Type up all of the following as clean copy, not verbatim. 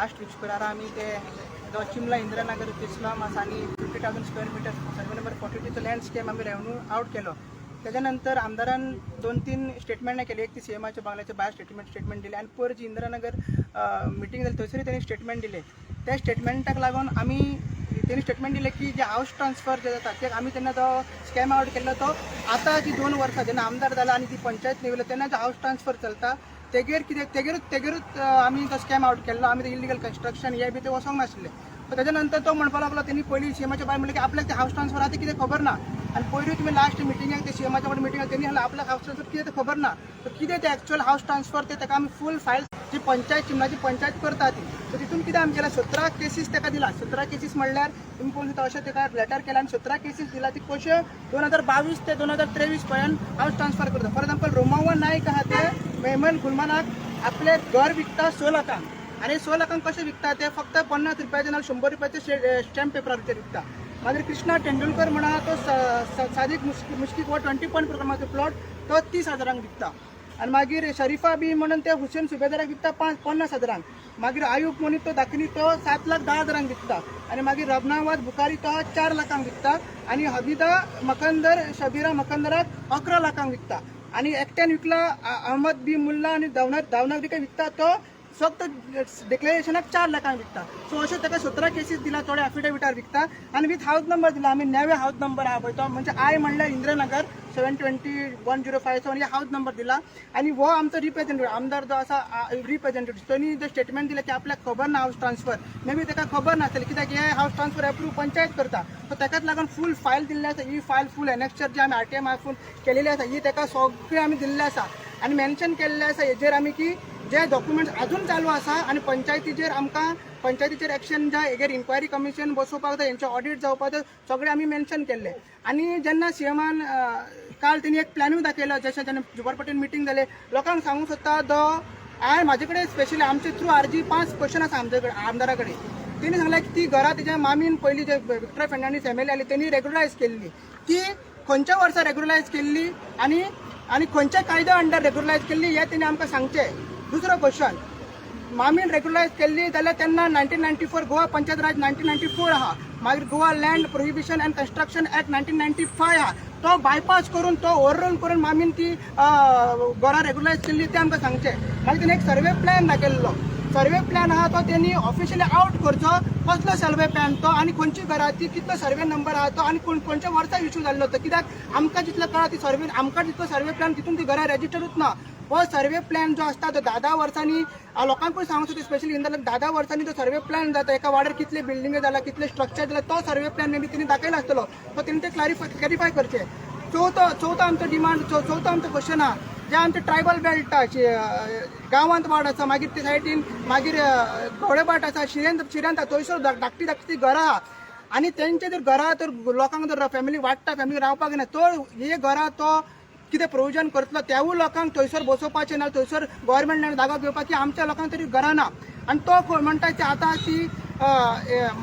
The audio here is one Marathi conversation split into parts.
लास्ट रीच करार आम्ही ते जो चिमला इंदिरानगर स्लम आसा आणि 50,000 square metre survey number 42 land scam आम्ही रेव्हन्यू आउट केलो. त्याच्यानंतर आमदारान 2-3 स्टेटमेंट केली. एक ती सीएमआच्या बांगल्याचे भायर स्टेटमेंट दिले आणि पर जी इंदिरानगर मिटींग जाली थंयसरूय त्यांनी स्टेटमेंट दिले. त्या स्टेटमेंटाक लागून आम्ही त्यांनी स्टेटमेंट दिले की जे हाऊस ट्रान्सफर जे जाता ते आम्ही त्यांना जो स्कॅम आउट केला तो आता जी 2 वर्सां जेन्ना आमदार जाला आणि ती पंचायत निवडली तेन्ना जो हाऊस ट्रान्सफर चलता तेगेरूच आम्ही तो स्कॅम आउट केल्लो. आम्ही ते इलिगल कन्स्ट्रक्शन हे बी ते वचोंक नाशिल्ले. त्याच्यानंतर तो म्हणपा लागलो त्यांनी पयलीं सीएमआच्या भायर म्हणलें की आपल्याक ते हाऊस ट्रान्सफर आतां कितें खबर ना आणि पयलीं तुमी लास्ट मिटिंगाक ते सीएमआच्या वांगडा मिटिंगाक त्यांनी सांगलें आपल्याक हाऊस ट्रान्सफर कितें ते खबर ना. तर कितें ते एक्चुअल हाऊस ट्रान्सफर ते ताका आमी फूल फायल जी पंचायत चिमणाची पंचायत करता ती तर तितून कितें आमी केला 17 केसीस ताका दिला. 17 केसीस म्हणल्यार तुमी पळोवन दिता अशें ताका लेटर केला आणि 17 केसीस दिला ती कश्यो 2022 ते 2023 पर्यंत हाऊस ट्रान्सफर करता. फॉर एक्झाम्पल रोमावा नायक आहा ते मेमन गुलमानाक आपले घर विकता 6 लाखांक आणि 6 लाखांक कशें विकता ते फक्त 50 रुपयाचे ना 100 रुपयाचे स्टॅम्प पेपराचेर विकता. मागीर कृष्णा तेंडुलकर म्हणा तो सादीक मुश्कीक वो 20 पॉयंट प्रोग्रामाचो प्लॉट तो 30,000 विकता आणि मागीर शरीफा बी म्हणून ते हुसेन सुबेदाराक विकता 50,000. मागीर आयूब मोनी तो दाखनी तो 7,10,000 विकता आणि मागीर रबनावाद बुखारी तो 4 लाखांक विकता आणि हबीदा मकंदर शबीरा मकंदराक 11 लाखांक विकता आणि एकट्यान विकला अहमद बी मुल्ला आणि दावनागरी विकता तो फक्त डिक्लेरेशनाक 4 लाखांक विकता. सो अशें ताका 17 केसीस दिला. थोडे एफिडेविटार विकता आणि विथ हाऊस नंबर दिला. आमी नवे हाऊस नंबर आहा पळय तो म्हणजे आय म्हणल्यार इंदिरानगर 720-105 हे हाऊस नंबर दिला आणि वो आमचो रिप्रेझेंटेटिव्ह आमदार जो आसा रिप्रेझेंटेटिव्ह त्यांनी जे स्टेटमेंट दिलें की आपल्याक खबर ना हाऊस ट्रान्सफर मे बी ताका खबर नासतलें कित्याक हे हाऊस ट्रान्सफर अप्रूव्ह पंचायत करता. सो ताकाच लागून फूल फायल दिल्ली आसा. ही फायल फूल एनेक्चर जी आमी RTI मार्फून केलेली आसा ही ताका सगळी आमी दिल्ली आसा आणि मेन्शन केल्लें आसा हेजेर आमी की जे डॉक्युमेंट्स अजून चालू आसा आणि पंचायतीचेर आमकां पंचायतीचेर एक्शन जाय हेजेर इन्क्वायरी कमिशन बसोवपाक जाय हेंचें ऑडिट जावपाक जाय सगळें आमी मेन्शन केल्लें. आणि जेन्ना सीएमान काल तेणी एक प्लॅनूय दाखयलो जशें जेन्ना जुवारपट्टीन मिटींग जालें लोकांक सांगूंक सोदता हांवें म्हाजे कडेन स्पेशली आमचे थ्रू RG 5 क्वेश्चन आसा आमचे कडेन आमदारा कडेन. तेणी सांगलें की ती घरां तेज्या मामीन पयलीं जे विक्टर फर्नांडीस MLA आली तेणी रेग्युलरायज केल्ली ती खंयच्या वर्सा रेग्युलरायज केल्ली आणि खंयच्या कायद्या अंडर रेग्युलरायज केल्ली हें तेणी आमकां सांगचें. दुसरो क्वेश्चन मामीन रेग्युलरायज केल्ली जाल्यार तेन्ना 1994 गोवा पंचायत राज 1994 आहा. मागीर Goa land prohibition and construction act 1995 आहा. तो बायपास करून तो ओव्हररोल करून मामीन ती घरां रेग्युलरायज केल्ली ते आमकां सांगचें. मागीर तेणी एक सर्वे प्लॅन दाखयल्लो. सर्वे प्लॅन आहा तो त्यांनी ऑफिशियली आउट करचो कसलो सर्वे प्लॅन तो आणि खंयची घरां ती कितलो सर्वे नंबर आहा तो आणि खंयच्या वर्सा इश्यू जाल्लो तो कित्याक आमकां जितलो कळा ती सर्वे आमकां जितलो सर्वे प्लॅन तितून ती घरां रजिस्टरूच ना. हो सर्वे प्लॅन जो असता तो 10 वर्सांनी लोकांकूय सांगूंक सोदता स्पेशली इंदाक 10 वर्सांनी तो सर्वे प्लॅन जाता एका वाड्यार कितले बिल्डिंगे जाला कितले स्ट्रक्चर जाला तो सर्वे प्लॅन मे बी तिने दाखयलो आसतलो सो तेणी ते क्लॅरिफाय करचे. चवथो आमचो डिमांड चवथो आमचो क्वेश्चन आहा जे आमचे ट्रायबल बेल्ट गांवांत वाड आसा मागीर ते सायडीन मागीर गोडेबाट आसा शिरेंत थंयसर धाकटी घरां आहा आणि तेंचे जर घरां तर लोकांक जर फॅमिली वाडटा फॅमिली रावपाक ना तो हे घरां तो कितें प्रोविजन करतलो त्यावूय लोकांक थंयसर बसोवपाचें ना थंयसर गव्हर्मेंटान जागो घेवपाक की आमच्या लोकांक तरी घरां ना आणि तो म्हणटा की आतां ती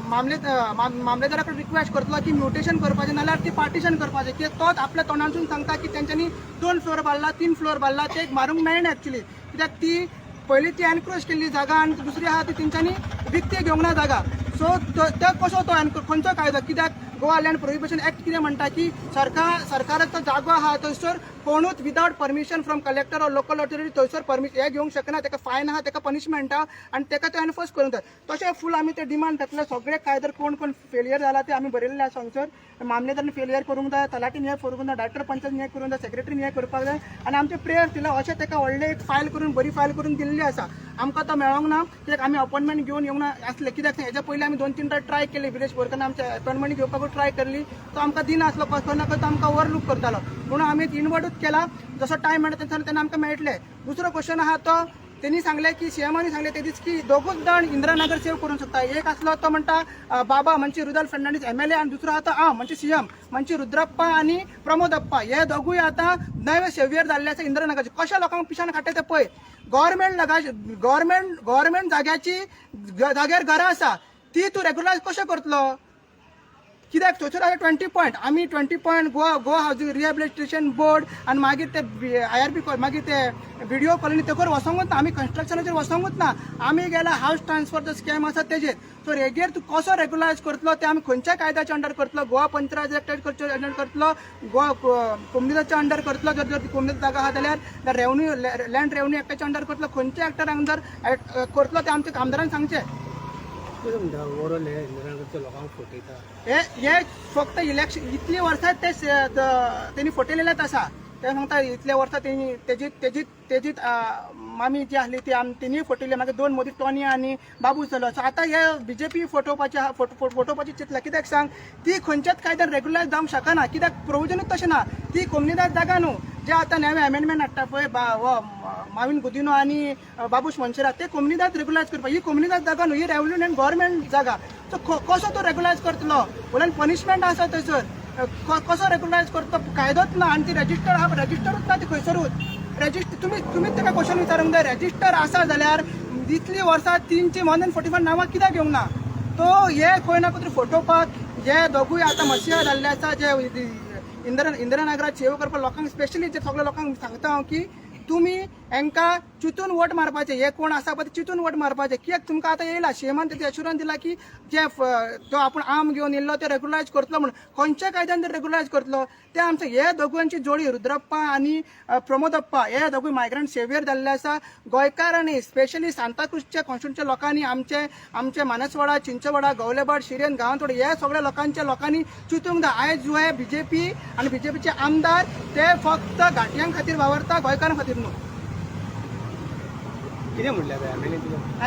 मामलेदारा कडेन रिक्वेस्ट करतलो की म्युटेशन करपाचें नाल्यार ती पार्टिशन करपाचें कित्याक तोच आपल्या तोंडांसून सांगता की तेंच्यांनी 2 फ्लोर बांदला 3 फ्लोर बांदला ते मारूंक मेळना एक्चुली कित्याक ती पयलीं ती एनक्रोच केल्ली जागा आनी दुसरी आहा ती तेंच्यांनी विकती घेवंक ना जागा. सो तो कसो तो खंयचो कायदो कित्याक गोवा लँड प्रोहिबिशन ऍक्ट कितें म्हणटा की सरकाराचो जागो आहा थंयसर कोणूच without permission from collector or local authority थंयसर परमिशन हे घेवंक शकना. ताका फायन आहा ताका पनिशमेंट आहा आणि ताका तो एनफोर्स करूंक जाय. तशें फूल आमी ते डिमांड घातले सगळे कायदे कोण फेलियर जाला ते आमी बरयल्ले आसा हांगसर मामलेदारान फेलियर करूंक जाय तलाटीन हें करूंक जाय डायरेक्टर पंचायत हें करूंक जाय सेक्रेटरीन हें करपाक जाय आणि आमचे प्रेयर्स दिला अशें ताका व्हडले एक फायल करून बरी फायल करून दिल्ली आसा. आमकां तो मेळोंक ना कित्याक आमी अपॉइंटमेंट घेवन येवंक ना आसले कित्याक हेच्या पयलीं आमी 2-3 ट्राय केली विलेज बोर्डान आमचे अपॉइंटमेंट घेवपाकूच ट्राय केल्ली तो आमकां दिनासलो कसो ना कसो आमकां ओवरलूक करतालो म्हणून आमी इनवर्टूच केला जसो टायम मेळटा तेन्ना आमकां मेळटले. दुसरो क्वेश्चन आहा तो त्यांनी सांगले की सीएमानी सांगले ते दीस की दोगूच जाण इंदिरानगर सेव करूंक शकता. एक आसलो तो म्हणटा बाबा म्हणजे रुदाल फर्नांडीस MLA आणि दुसरो आतां म्हणजे CM म्हणजे रुद्रप्पा आणि प्रमोदप्पा हे दोगूय आतां नवे सेव्हियर जाल्ले आसा इंदिरानगरचे. कशा लोकांक पिशान काडटा ते पळय. गव्हर्मेंट जाग्याची जाग्यार घरां आसा ती तूं रेग्युलरायज कशें करतलो. कित्याक थंयसर आसा 20 पॉयंट आमी 20 point Goa housing rehabilitation board आनी मागीर ते IRB मागीर ते व्हिडिओ कॉलनी तेकर वसोंकूच ना आमी कन्स्ट्रक्शनाचेर वसोंकूच ना आमी गेला हावस ट्रान्सफरचो स्कॅम आसा तेजेर सो हेजेर तूं कसो रेग्युलायज करतलो ते आमी खंयच्या कायद्याच्या अंडर करतलो गोवा पंचराज एक्टाच्या अंडर करतलो गोवा कोमनिदाच्या अंडर करतलो जर कोमनिदा जागा आहा जाल्यार रेवन्यू लँड रेवन्यू एक्टाच्या अंडर करतलो खंयच्या एक्टार अंडर करतलो ते आमच्या आमदारान सांगचें हे फक्त इलेक्शन इतली वर्सां ते तेणी फटयलेलेच आसा ते सांगता इतल्या वर्सां तेणी तेजीत मामी जी आसली ती तेणी फटयली मागीर 2 मोदी टोनी आनी बाबू जालो सो आतां हे BJP फटोवपाची चिंतला कित्याक सांग ती खंयच्याच कायद्यान रेग्युलायज जावंक शकना कित्याक प्रोविजनूच तशें ना ती कोमनिदाद जागा न्हू जे आतां नवे अमेंडमेंट हाडटा पळय माविन गुदिनो आनी बाबूश मनशेरा ते कोमनिदाद रेग्युलायज करपाक ही कोमनिदाद जागा न्हू ही रेवन्यू एंड गव्हर्मेंट जागा सो कसो तो रेग्युलायज करतलो वयल्यान पनिशमेंट आसा थंयसर कसो रेग्युलायज करतो कायदोच ना आनी ती रजिस्टरूच ना ती खंयसरूच तुम्हीच ताका क्वेश्चन विचारूंक जाय रजिस्टर आसा जाल्यार इतली वर्सां 3ची मोर दॅन 45 नांवां कित्याक घेवंक ना तो हे खंय ना खंय फटोवपाक जे दोगूय आतां मसिया जाल्ले आसा जे इंदिरानगरात सेवा करपाक लोकांक स्पेशली जे सगळ्या लोकांक सांगता हांव की तुमी हांकां चिंतून वोट मारपाचें हे कोण आसा पळय चिंतून वोट मारपाचें कित्याक तुमकां आतां येयला सीएमान ते एश्युरन्स दिला की जे तो आपूण आम घेवन येयल्लो ते रेग्युलायज करतलो म्हणून खंयच्या कायद्यान ते रेग्युलायज करतलो ते आमचे हे दोगांची जोडी रुद्रप्पा आनी प्रमोदप्पा हे दोगूय मायग्रंट सेवियर जाल्ले आसा गोंयकारांनी स्पेशली सांताक्रुजच्या कॉन्स्टिट्युन्सीच्या लोकांनी आमचे मानसवाडा चिंचवाडा गवलेबाड शिरेन गांवतोड हे सगळ्या लोकांनी चिंतूंक जाय आयज जो आहे BJP आनी BJPचे आमदार ते फक्त घाटयां खातीर वावरता गोंयकारां खातीर न्हू कितें म्हटलें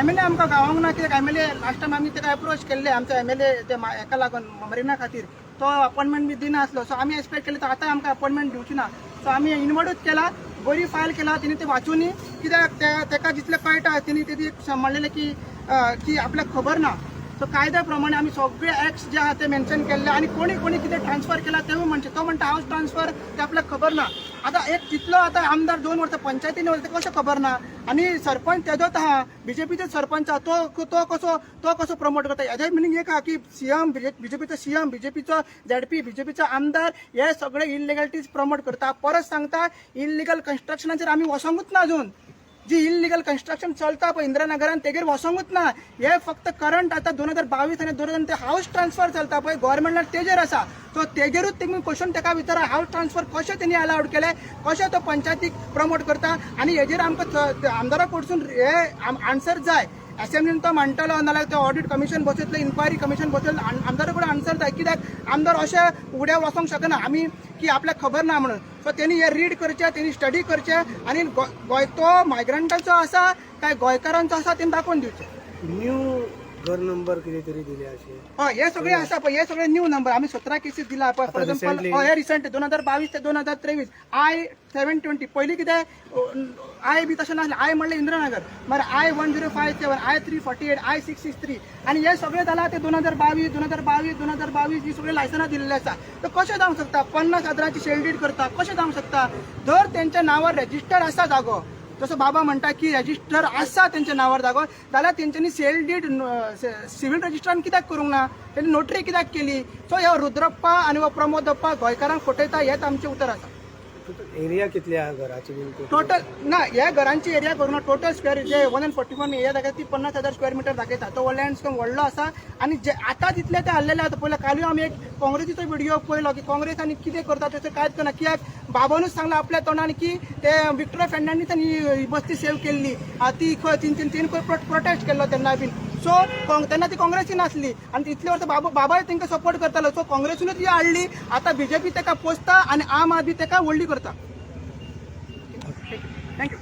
MLA आमकां गावोंक ना कित्याक MLA लास्ट टायम आमी ताका एप्रोच केल्ले आमचो MLA ते हेका लागून मरिना खातीर तो अपॉइंटमेंट बी दिनासलो सो आमी एक्सपेक्ट केले आतां आमकां अपॉइंटमेंट दिवची ना सो आमी इनवॉर्डूच केला बरी फायल केला तिने ते वाचूनी कित्याक ताका जितलें कळटा तिने तेजी म्हणलेलें की आपल्याक खबर ना सो कायद्या प्रमाणे आमी सगळे एक्ट्स जे आहा ते मेन्शन केल्ले आनी कोणी कितें ट्रान्सफर केला तेवूय म्हणचे तो म्हणटा हावस ट्रान्सफर ते आपल्याक खबर ना आतां एक तितलो आतां आमदार 2 वर्सां पंचायतीन वयता कशें खबर ना आनी सरपंच तेजोच आहा BJPचो सरपंच आहा तो कसो प्रमोट करता हेजे मिनींग एक आहा की CM BJPचो CM BJPचो ZP BJPचो आमदार हे सगळे इलिगॅलिटीज प्रमोट करता परत सांगता इलिगल कन्स्ट्रक्शनाचेर आमी वसोंकूच ना अजून जी इलिगल कन्स्ट्रक्शन चलता पळय इंदिरानगरान तेगेर वसोंकूच ना हे फक्त करंट आतां 2022 आनी 2023 ते हावस ट्रान्सफर चलता पळय गव्हर्मेंटान तेजेर आसा सो तेजेरूच तुमी क्वेश्चन ताका विचारा हावस ट्रान्सफर कशें तेणी अलाउड केले कशें तो पंचायतीक प्रमोट करता आनी हेजेर आमकां आमदारा कडसून हे आन्सर जाय असेंब्लीन तो म्हणटलो नाल्यार ते ऑडिट कमिशन बसयतले इन्क्वायरी कमिशन बसयतले आमदारा कडेन आन्सर जाय कित्याक आमदार अशें उड्या वचोंक शकना आमी की आपल्याक खबर ना म्हणून सो तेणी हे रीड करचें तेणी स्टडी करचें आनी गोंय तो मायग्रंटांचो आसा काय गोंयकारांचो आसा तेणी दाखोवन दिवचें न्यू घर नंबर कितें तरी दिले अशें हय हे सगळे आसा पळय हे सगळे न्यू नंबर आमी 17 केसीस दिला पळय फॉर एक्झाम्पल हे रिसंट 2022 ते 2023 I-720 पयलीं कितें आय बी तशें नासलें आय म्हणलें इंदिरानगर मागीर I-1057 I-348 I-663 आनी हे सगळे जाला ते 2022 ही सगळे लायसनां दिल्ले आसा तर कशें जावंक शकता 50,000ची सेल डीड करता कशें जावंक शकता जर तेंच्या नांवार रेजिस्टर आसा जागो जसो बाबा म्हणटा की रेजिस्टर आसा तेंच्या नांवार जागो जाल्यार तेंच्यांनी सेल डीड सिव्हील रजिस्ट्रान कित्याक करूंक ना तेणी नोटरी कित्याक केली सो ह्या रुद्रप्पा आनी हो प्रमोदप्पा गोंयकारांक फटयता हेच आमचें उतर आसा एरिया कितले आहा घराची टोटल ना ह्या घरांची एरिया करूंक ना टोटल स्क्वेअर जे 141 हे जागा ती 50,000 स्क्वेअर मिटर दाखयता तो लँडस्केप व्हडलो आसा आनी जे आतां तितले ते हाडलेले आतां पयले कालूय आमी एक काँग्रेसीचो व्हिडिओ पळयलो की काँग्रेस आनी कितें करता तेचो कांयच करना कित्याक बाबानूच सांगला आपल्या तोंडान की ते विक्टर फेर्नांडीसान ही बस्ती सेव केल्ली ती तीन प्रोटेस्ट केल्लो तेन्ना बीन सो तेन्ना ती काँग्रेसीन आसली आनी इतले वर्सां बाबाय तांकां सपोर्ट करतालो सो काँग्रेसीनूच ही हाडली आतां BJP ताका पोसता आनी आम आदमी ताका व्हडली करता थँक्यू